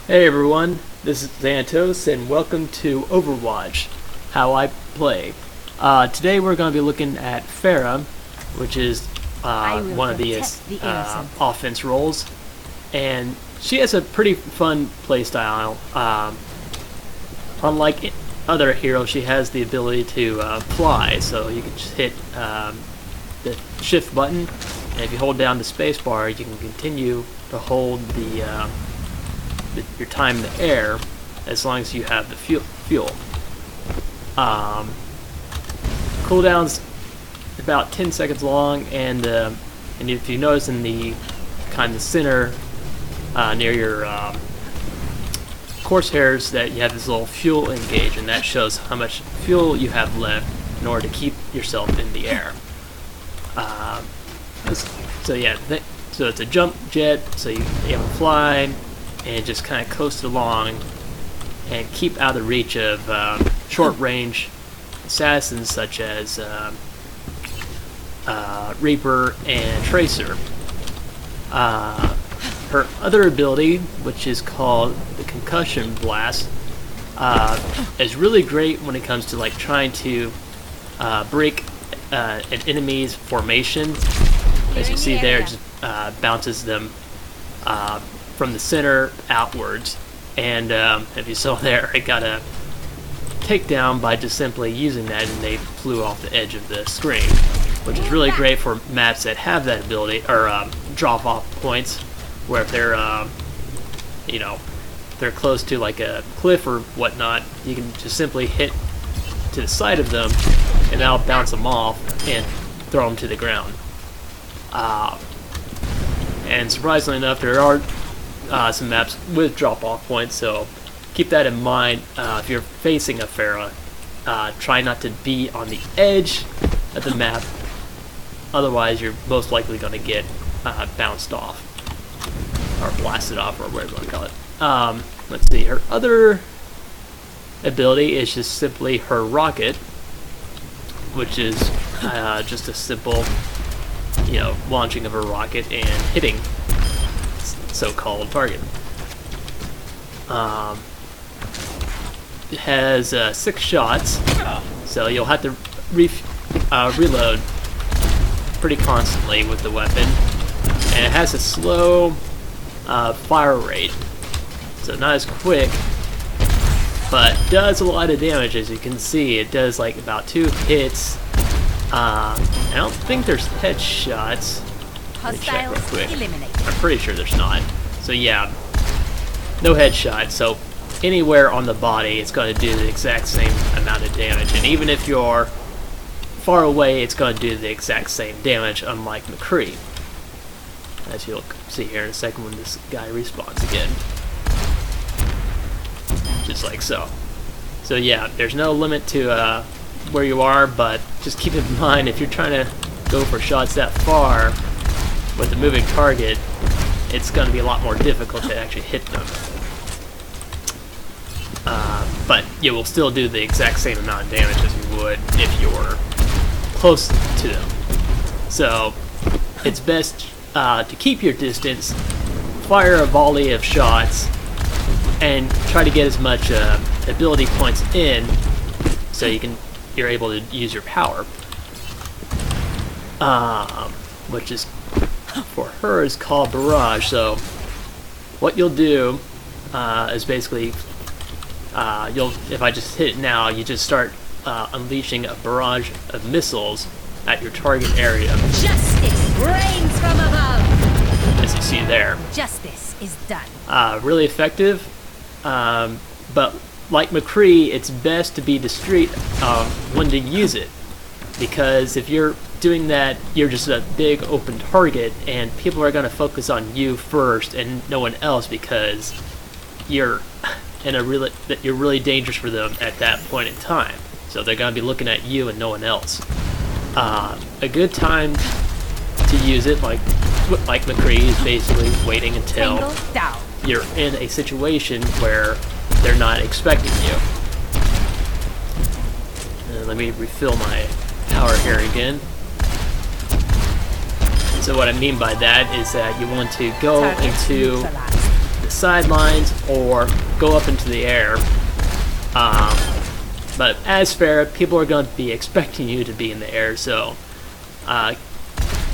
Hey everyone, this is Xantos and welcome to Overwatch, how I play. Today we're going to be looking at Pharah, which is one of the offense roles, and she has a pretty fun playstyle. Unlike other heroes, she has the ability to fly, so you can just hit the shift button, and if you hold down the space bar, you can continue to hold your time in the air as long as you have the fuel. Cooldown's about 10 seconds long, and if you notice in the kind of center near your Corshairs that you have this little fuel engage, and that shows how much fuel you have left in order to keep yourself in the air. So it's a jump jet, so you able to fly and just kind of coast along and keep out of the reach of short-range assassins such as Reaper and Tracer. Her other ability, which is called the Concussion Blast, is really great when it comes to like trying to break an enemy's formation. As you see there, it just bounces them from the center outwards, and if you saw there, I got a takedown by just simply using that, and they flew off the edge of the screen, which is really great for maps that have that ability, or drop-off points, where if they're, they're close to like a cliff or whatnot, you can just simply hit to the side of them, and that'll bounce them off and throw them to the ground. And surprisingly enough, there are some maps with drop-off points, so keep that in mind if you're facing a Pharah. Try not to be on the edge of the map, otherwise you're most likely going to get bounced off, or blasted off, or whatever you want to call it. Let's see, her other ability is just simply her rocket, which is just a simple, launching of her rocket and hitting so-called target. It has 6 shots, so you'll have to reload pretty constantly with the weapon, and it has a slow fire rate, so not as quick, but does a lot of damage. As you can see, it does like about 2 hits. I don't think there's headshots. Let me check real quick. I'm pretty sure there's not. So yeah, no headshot. So anywhere on the body, it's going to do the exact same amount of damage. And even if you're far away, it's going to do the exact same damage, unlike McCree. As you'll see here in a second when this guy respawns again. Just like so. So yeah, there's no limit to where you are, but just keep in mind, if you're trying to go for shots that far with a moving target, it's going to be a lot more difficult to actually hit them. But you will still do the exact same amount of damage as you would if you were close to them. So it's best to keep your distance, fire a volley of shots, and try to get as much ability points in so you're able to use your power. Which is, for her, is called Barrage. So what you'll do is basically, if I just hit it now, you just start unleashing a barrage of missiles at your target area. Justice reigns from above. As you see there. Justice is done. Really effective, but like McCree, it's best to be discreet when to use it, because if you're doing that, you're just a big open target, and people are going to focus on you first and no one else, because you're really dangerous for them at that point in time. So they're going to be looking at you and no one else. A good time to use it, like McCree, is basically waiting until you're in a situation where they're not expecting you. Let me refill my power here again. So what I mean by that is that you want to go into the sidelines or go up into the air. But as Pharah, people are going to be expecting you to be in the air, so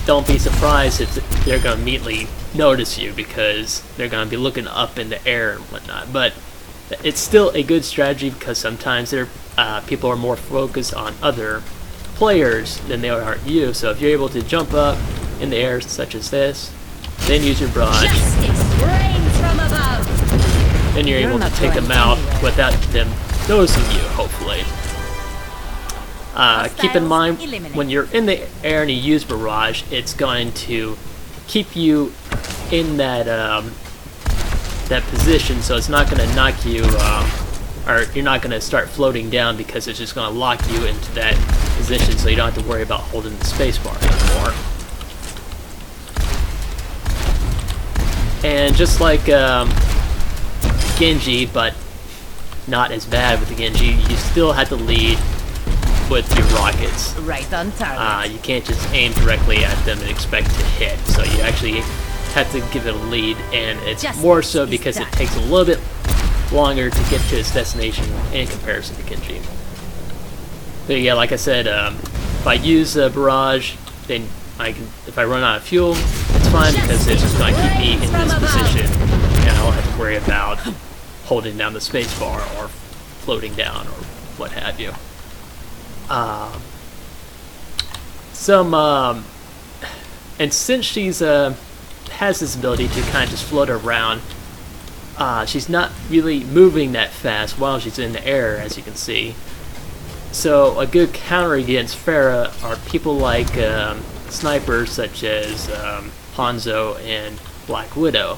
don't be surprised if they're going to immediately notice you, because they're going to be looking up in the air and whatnot. But it's still a good strategy, because sometimes people are more focused on other players than they are you. So if you're able to jump up in the air such as this, then use your barrage, Rains from above. then you're able to take them out without them noticing you, hopefully. Keep in mind, when you're in the air and you use barrage, it's going to keep you in that that position, so it's not going to knock you, or you're not going to start floating down, because it's just going to lock you into that position, so you don't have to worry about holding the spacebar anymore. And just like Genji, but not as bad with the Genji, you still have to lead with your rockets. Right on target. You can't just aim directly at them and expect to hit, so you actually have to give it a lead, and it's more so because it takes a little bit longer to get to its destination in comparison to Genji. But yeah, like I said, if I use barrage, then if I run out of fuel, it's fine, because it's just going to keep me in this position, and I don't have to worry about holding down the spacebar or floating down or what have you. And since she's has this ability to kind of just float around, she's not really moving that fast while she's in the air, as you can see. So a good counter against Pharah are people like snipers such as Hanzo and Black Widow.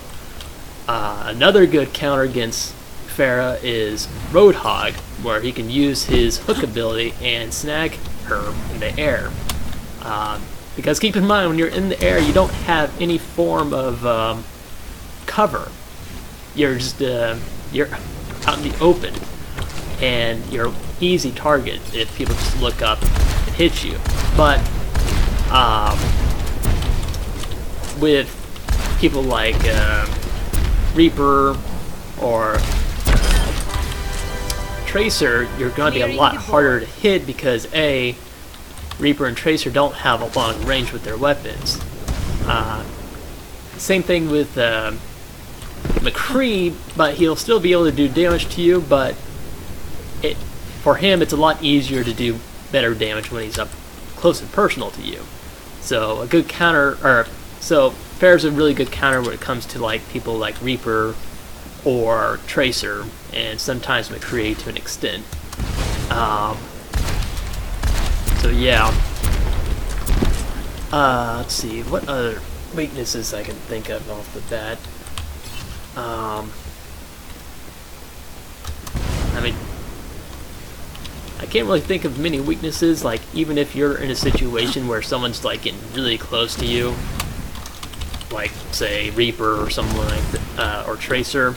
Another good counter against Pharah is Roadhog, where he can use his hook ability and snag her in the air. Because keep in mind, when you're in the air, you don't have any form of cover. You're just you're out in the open, and you're an easy target if people just look up and hit you. But with people like Reaper or Tracer, you're going to be a lot harder to hit, because Reaper and Tracer don't have a long range with their weapons. Same thing with McCree, but he'll still be able to do damage to you, but for him it's a lot easier to do better damage when he's up close and personal to you. So a good counter, so Pharah's a really good counter when it comes to like people like Reaper or Tracer, and sometimes McCree to an extent. So yeah. Let's see, what other weaknesses I can think of off the bat. I mean, I can't really think of many weaknesses. Like, even if you're in a situation where someone's like getting really close to you, like say Reaper or someone like that, or Tracer,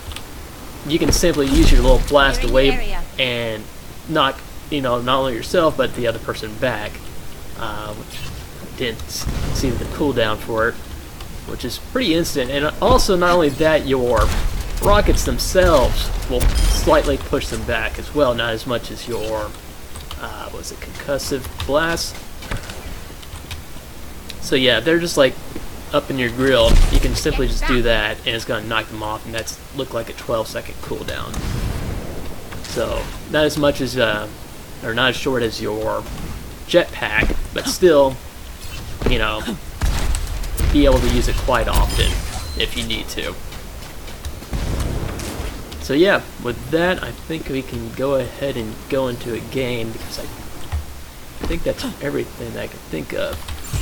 you can simply use your little blast away and knock, not only yourself but the other person back. Which I didn't see the cooldown for it, which is pretty instant. And also, not only that, your rockets themselves will slightly push them back as well, not as much as your concussive blast. So yeah, they're just like up in your grill. You can simply just do that and it's going to knock them off, and that's look like a 12-second cooldown. So not as much as or not as short as your jetpack, but still, be able to use it quite often if you need to. So yeah, with that, I think we can go ahead and go into a game, because I think that's everything that I can think of,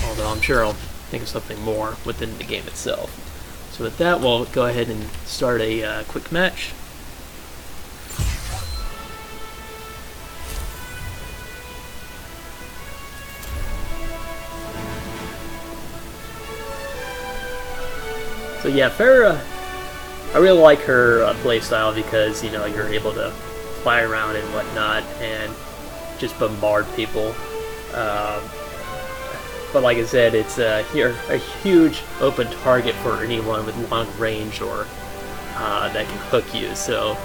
although I'm sure I'll think of something more within the game itself. So with that, we'll go ahead and start a quick match. So yeah, Pharah, I really like her playstyle, because you're able to fly around and whatnot and just bombard people. But like I said, it's you're a huge open target for anyone with long range or that can hook you. So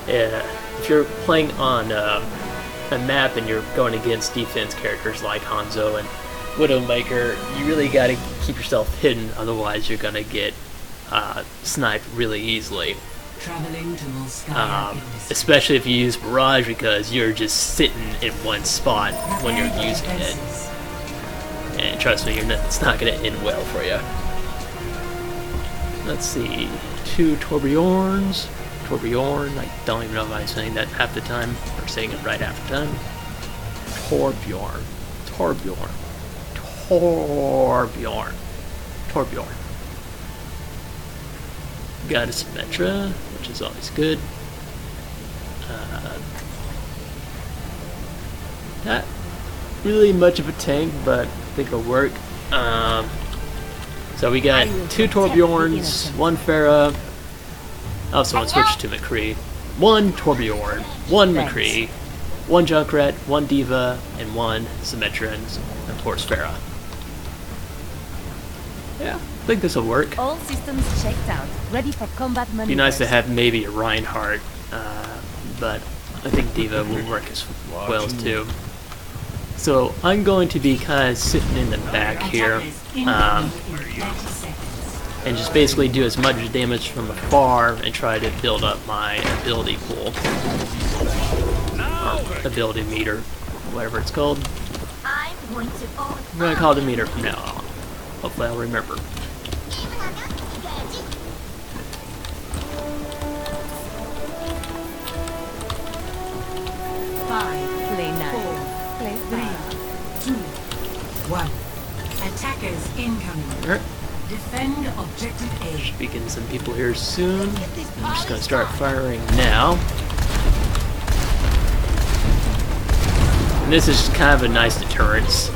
if you're playing on a map and you're going against defense characters like Hanzo and Widowmaker, you really got to keep yourself hidden, otherwise you're gonna get sniped really easily. Especially if you use Barrage, because you're just sitting in one spot when you're using it. And trust me, it's not going to end well for you. Let's see, 2 Torbjorns. Torbjorn, I don't even know if I'm saying that half the time, or saying it right half the time. Torbjorn. Torbjorn. Torbjorn. Torbjorn. Got a Symmetra, which is always good. Not really much of a tank, but I think it'll work. So we got 2 Torbjorns, 1 Pharah. Oh, someone switched to McCree. 1 Torbjorn, 1 McCree, 1 Junkrat, 1 Diva, and 1 Symmetra, and of course Pharah. Yeah, I think this will work. All systems checked out, ready for combat maneuvers. Be nice to have maybe a Reinhardt, but I think Diva will work as well too. So I'm going to be kind of sitting in the back here, and just basically do as much damage from afar and try to build up my ability pool, or ability meter, whatever it's called. I'm going to call it a meter from now on. Hopefully I'll remember. Play 9. 3, 2, 1. Attackers incoming. Alright. Defend objective A. Should be getting some people here soon. I'm just going to start firing now. And this is kind of a nice deterrence.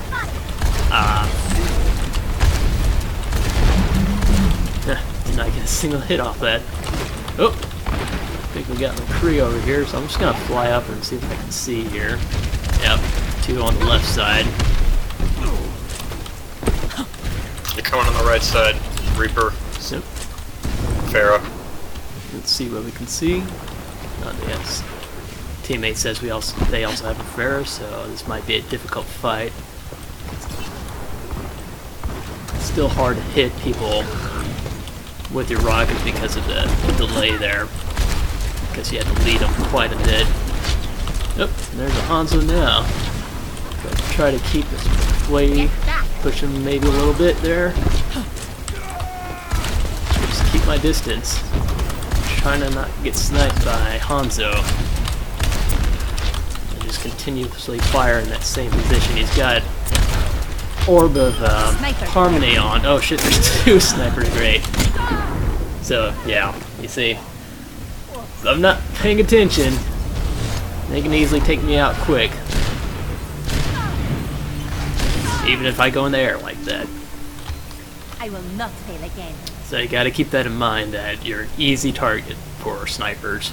Did not get a single hit off that. Oh! I think we got McCree over here, so I'm just going to fly up and see if I can see here. Yep, 2 on the left side. You're coming on the right side, Reaper. Yep. Pharah. Let's see what we can see. Yes. Teammate says they also have a Pharah, so this might be a difficult fight. It's still hard to hit people with your rockets because of the delay there. Because you have to lead them quite a bit. Oh, there's a Hanzo now. But try to keep this way, push him maybe a little bit there. Just keep my distance. Trying to not get sniped by Hanzo. And just continuously fire in that same position. He's got Orb of Harmony on. Oh shit, there's 2 snipers, great. So, yeah, you see. If I'm not paying attention, they can easily take me out quick. Even if I go in the air like that. I will not fail again. So you gotta keep that in mind, that you're an easy target for snipers.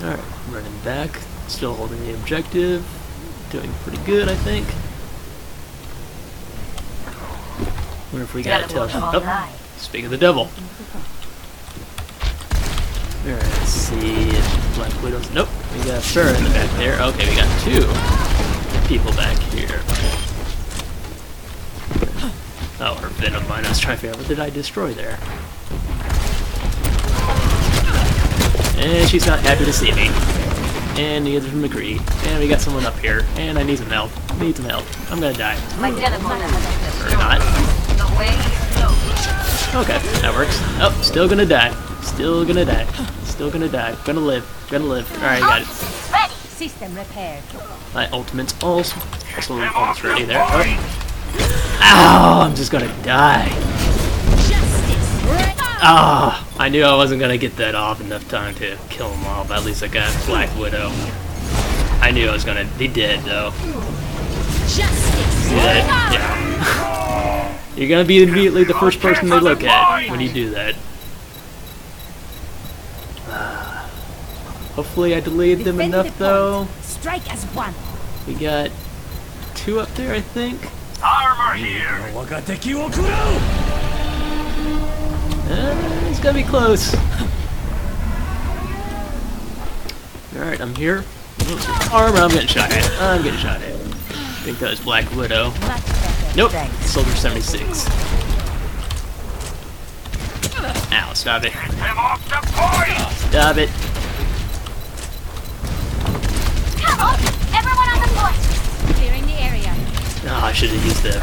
Alright, running back. Still holding the objective. Doing pretty good, I think. Wonder if we got a telephone. Oh, speak of the devil. Alright, let's see if Black Widow's. Nope, we got a Pharah in the back there. Okay, we got 2 people back here. Oh, her Venom mine. I was trying to figure out what did I destroy there. And she's not happy to see me. And neither is McCree. And we got someone up here. And I need some help. Need some help. I'm gonna die. Or not. Okay, that works. Oh, still gonna die. Still gonna die. Still gonna die. Gonna live. Gonna live. Alright, got it. System repaired. My ultimate's also almost ready there. Oh. Ow! I'm just gonna die. Ah! I knew I wasn't gonna get that off enough time to kill them all, but at least I got Black Widow. I knew I was gonna. He did though. See that? Yeah. You're gonna be immediately the first person they look at when you do that. Hopefully I delayed them enough though. Strike as one. We got 2 up there, I think. Armor here! gonna be close. Alright, I'm here. Arm, I'm getting shot at. I'm getting shot at. I think that was Black Widow. Much better. Nope, Thanks. Soldier 76. Ow, stop it. Stop it. Come on, everyone on the point. Clearing the area. Oh, I should have used the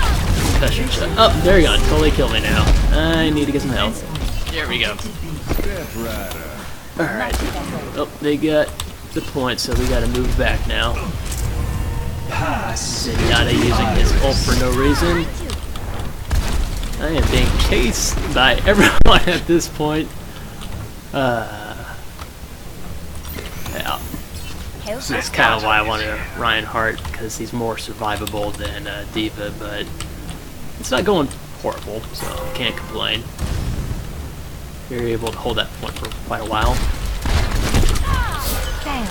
concussion shot. Oh, there you go. Totally killed me now. I need to get some help. There we go. Alright. Oh, they got the point, so we gotta move back now. Zenyatta using his ult for no reason. I am being chased by everyone at this point. Yeah. That's kind of why I wanted Reinhardt, because he's more survivable than D.Va, but it's not going horrible, so I can't complain. You're able to hold that point for quite a while. Damn.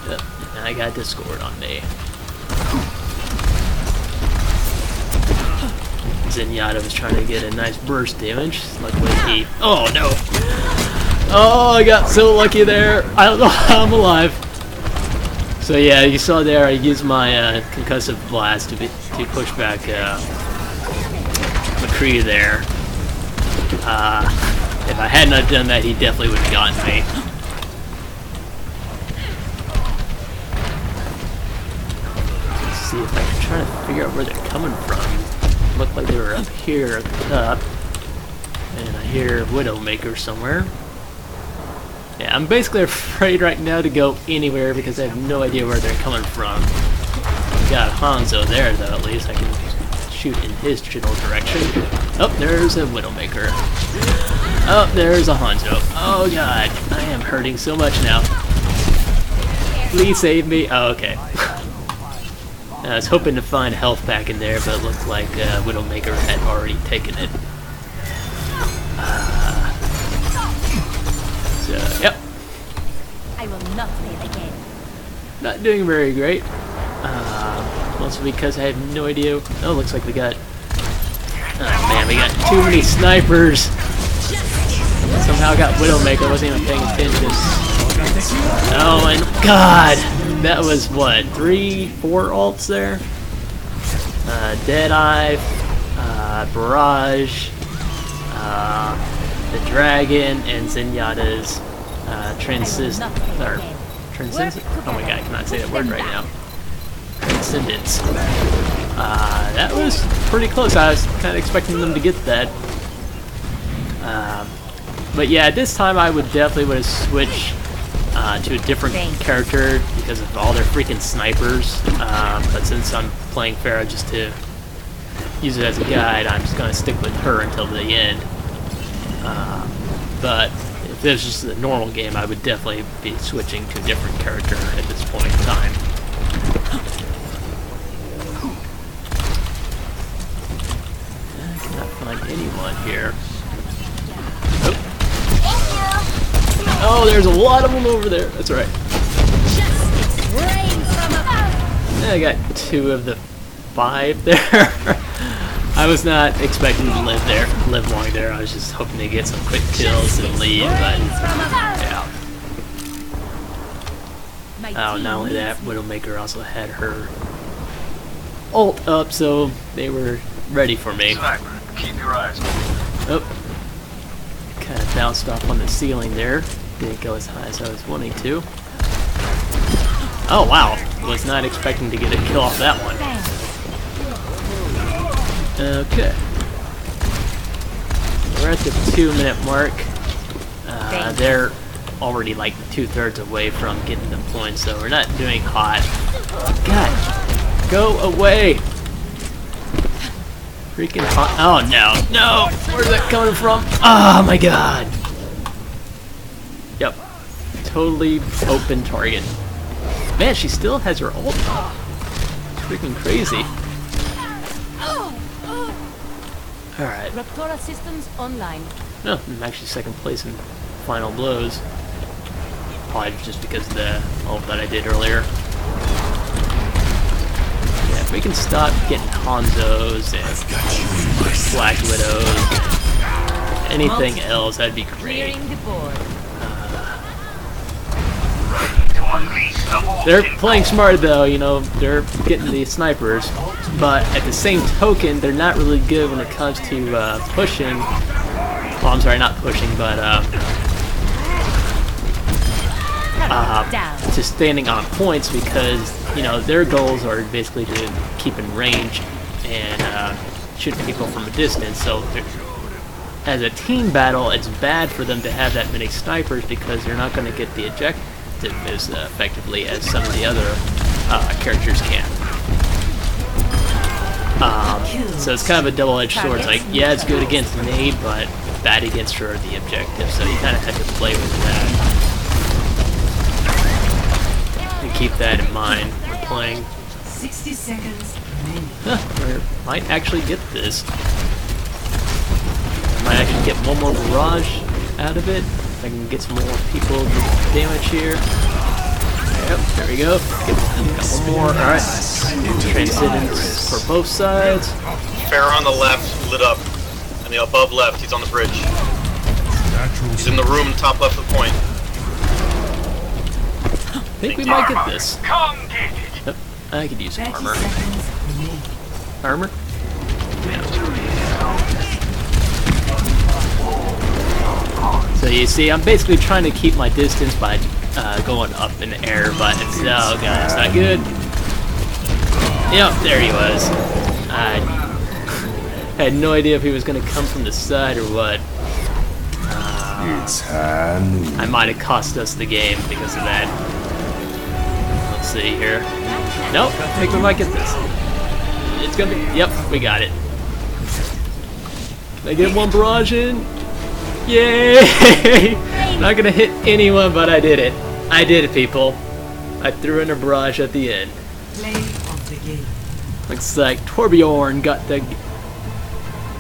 Yep, and I got Discord on me. Zenyatta was trying to get a nice burst damage. Luckily he... Oh no! Oh, I got so lucky there. I don't know how I'm alive. So yeah, you saw there I used my concussive blast to push back McCree there. If I hadn't have done that, he definitely would have gotten me. Let's see if I can try to figure out where they're coming from. Looked like they were up here at the top. And I hear Widowmaker somewhere. Yeah, I'm basically afraid right now to go anywhere because I have no idea where they're coming from. Got Hanzo there though, at least I can shoot in his general direction. Oh, there's a Widowmaker. Oh, there's a Hanzo. Oh god, I am hurting so much now. Please save me. Oh, okay. I was hoping to find a health pack in there, but it looked like Widowmaker had already taken it. So, yep. I will not fail again. Not doing very great. Mostly because I have no idea. Oh, looks like we got... Oh man, we got too many snipers. Somehow got Widowmaker, wasn't even paying attention. Oh my god! That was what, 3, 4 ults there? Deadeye, Barrage, the Dragon, and Zenyatta's Transcendence. Oh my god, I cannot say that word right now. Transcendence. That was pretty close. I was kind of expecting them to get that. But yeah, this time I would definitely switch to a different character because of all their freaking snipers. But since I'm playing Pharah just to use it as a guide, I'm just going to stick with her until the end. But if this was just a normal game, I would definitely be switching to a different character at this point in time. I cannot find anyone here. Oh, there's a lot of them over there. That's right. I got 2 of the 5 there. I was not expecting to live long there. I was just hoping to get some quick kills and leave, but yeah. Oh, not only that, Widowmaker also had her ult up, so they were ready for me. Keep your eyes open. Oh, kind of bounced off on the ceiling there. Didn't go as high as I was wanting to. Oh wow, was not expecting to get a kill off that one. Okay. We're at the 2-minute mark. They're already like 2/3 away from getting the points, so we're not doing hot. God, go away! Freaking hot. Oh no, no! Where's that coming from? Oh my god! Yep. Totally open target. Man, she still has her ult. It's freaking crazy. Alright. Raptora systems online. No, I'm actually second place in final blows. Probably just because of the ult that I did earlier. Yeah, if we can stop getting Hanzos and Black Widows. anything else, that'd be great. Clearing the board. They're playing smart though, you know, they're getting the snipers, but at the same token, they're not really good when it comes to pushing. Well, I'm sorry, not pushing, but just standing on points because, you know, their goals are basically to keep in range and shoot people from a distance. So as a team battle, it's bad for them to have that many snipers because they're not going to get the objective as effectively as some of the other characters can. So it's kind of a double-edged sword. It's like, yeah, it's good against me, but bad against her the objective. So you kind of have to play with that and keep that in mind when playing. 60 seconds remaining. We might actually get this. I might actually get one more barrage out of it. I can get some more people damage here. Yep, there we go. Got one more. Alright. Transcendence for both sides. Pharah on the left, lit up. And the above left, he's on the bridge. He's in the room, top left of the point. I think we might get this. Yep, I could use some armor. Armor? Yeah. So you see, I'm basically trying to keep my distance by going up in the air, but it's, oh god, it's not good. Yep, there he was. I had no idea if he was going to come from the side or what. I might have cost us the game because of that. Let's see here. Nope, I think we might get this. It's gonna be, yep, we got it. Can I get one barrage in? Yay! Not gonna hit anyone, but I did it. I did it, people. I threw in a barrage at the end. Play of the game. Looks like Torbjorn got the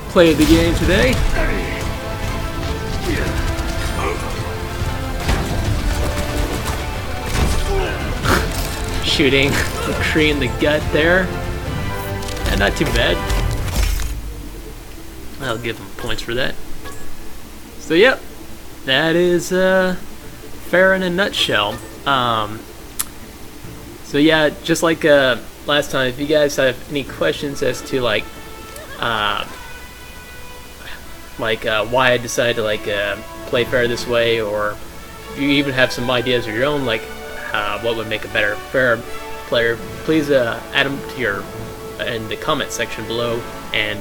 play of the game today. Shooting the tree in the gut there. And not too bad. I'll give him points for that. So yep, that is Pharah in a nutshell. So yeah, just like last time, if you guys have any questions as to like why I decided to play Pharah this way, or if you even have some ideas of your own, like what would make a better Pharah player, please add them to in the comment section below, and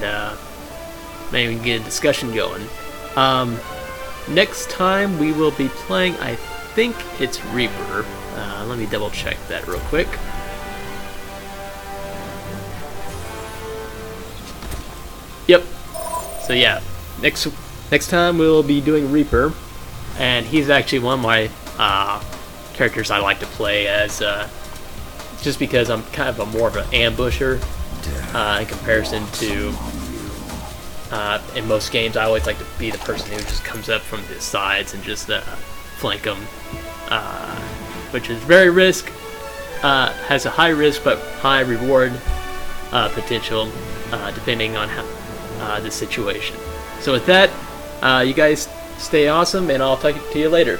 maybe we can get a discussion going. Next time we will be playing, I think it's Reaper. Let me double check that real quick. Yep. So yeah, next time we'll be doing Reaper, and he's actually one of my characters I like to play as, just because I'm kind of more of an ambusher in comparison to. In most games, I always like to be the person who just comes up from the sides and just flank them, which is very has a high risk but high reward potential, depending on how the situation. So with that, you guys stay awesome, and I'll talk to you later.